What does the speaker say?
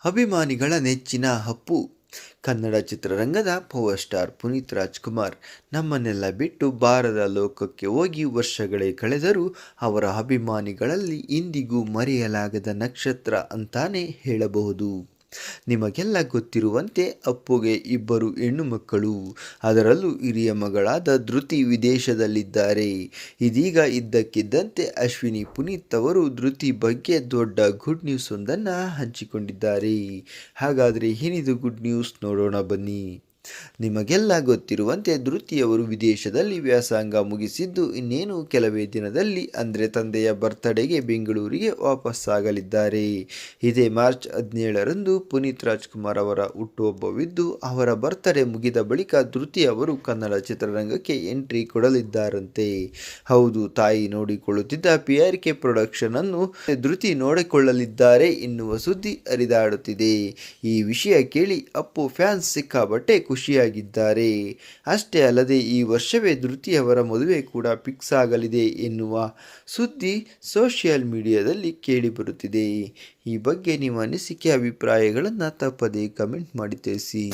ಅಭಿಮಾನಿಗಳ ನೆಚ್ಚಿನ ಅಪ್ಪು. ಕನ್ನಡ ಚಿತ್ರರಂಗದ ಪವರ್ ಸ್ಟಾರ್ ಪುನೀತ್ ರಾಜ್ಕುಮಾರ್ ನಮ್ಮನ್ನೆಲ್ಲ ಬಿಟ್ಟು ಬಾರದ ಲೋಕಕ್ಕೆ ಹೋಗಿ ವರ್ಷಗಳೇ ಕಳೆದರೂ ಅವರ ಅಭಿಮಾನಿಗಳಲ್ಲಿ ಇಂದಿಗೂ ಮರೆಯಲಾಗದ ನಕ್ಷತ್ರ ಅಂತಾನೆ ಹೇಳಬಹುದು. ನಿಮಗೆಲ್ಲ ಗೊತ್ತಿರುವಂತೆ ಅಪ್ಪುಗೆ ಇಬ್ಬರು ಹೆಣ್ಣು ಮಕ್ಕಳು, ಅದರಲ್ಲೂ ಹಿರಿಯ ಮಗಳಾದ ಧೃತಿ ವಿದೇಶದಲ್ಲಿದ್ದಾರೆ. ಇದೀಗ ಇದ್ದಕ್ಕಿದ್ದಂತೆ ಅಶ್ವಿನಿ ಪುನೀತ್ ಅವರು ಧೃತಿ ಬಗ್ಗೆ ದೊಡ್ಡ ಗುಡ್ ನ್ಯೂಸ್ ಒಂದನ್ನು ಹಂಚಿಕೊಂಡಿದ್ದಾರೆ. ಹಾಗಾದರೆ ಏನಿದು ಗುಡ್ ನ್ಯೂಸ್ ನೋಡೋಣ ಬನ್ನಿ. ನಿಮಗೆಲ್ಲ ಗೊತ್ತಿರುವಂತೆ ಧೃತಿಯವರು ವಿದೇಶದಲ್ಲಿ ವ್ಯಾಸಂಗ ಮುಗಿಸಿದ್ದು ಇನ್ನೇನು ಕೆಲವೇ ದಿನದಲ್ಲಿ ಅಂದರೆ ತಂದೆಯ ಬರ್ತ್ಡೇಗೆ ಬೆಂಗಳೂರಿಗೆ ವಾಪಸ್ಸಾಗಲಿದ್ದಾರೆ. ಇದೇ ಮಾರ್ಚ್ 17ರಂದು ಪುನೀತ್ ರಾಜ್ಕುಮಾರ್ ಅವರ ಹುಟ್ಟುಹಬ್ಬವಿದ್ದು ಅವರ ಬರ್ತ್ಡೇ ಮುಗಿದ ಬಳಿಕ ಧೃತಿ ಅವರು ಕನ್ನಡ ಚಿತ್ರರಂಗಕ್ಕೆ ಎಂಟ್ರಿ ಕೊಡಲಿದ್ದಾರಂತೆ. ಹೌದು, ತಾಯಿ ನೋಡಿಕೊಳ್ಳುತ್ತಿದ್ದ PRK ಪ್ರೊಡಕ್ಷನ್ ಅನ್ನು ಧೃತಿ ನೋಡಿಕೊಳ್ಳಲಿದ್ದಾರೆ ಎನ್ನುವ ಸುದ್ದಿ ಹರಿದಾಡುತ್ತಿದೆ. ಈ ವಿಷಯ ಕೇಳಿ ಅಪ್ಪು ಫ್ಯಾನ್ಸ್ ಸಿಕ್ಕಾಪಟ್ಟೆ ಖುಷಿಯಾಗಿದ್ದಾರೆ. ಅಷ್ಟೇ ಅಲ್ಲದೆ ಈ ವರ್ಷವೇ ಧೃತಿ ಅವರ ಮದುವೆ ಕೂಡ ಫಿಕ್ಸ್ ಆಗಲಿದೆ ಎನ್ನುವ ಸುದ್ದಿ ಸೋಷಿಯಲ್ ಮೀಡಿಯಾದಲ್ಲಿ ಕೇಳಿಬರುತ್ತಿದೆ. ಈ ಬಗ್ಗೆ ನಿಮ್ಮ ಅನಿಸಿಕೆ ಅಭಿಪ್ರಾಯಗಳನ್ನು ತಪ್ಪದೇ ಕಮೆಂಟ್ ಮಾಡಿ ತಿಳಿಸಿ.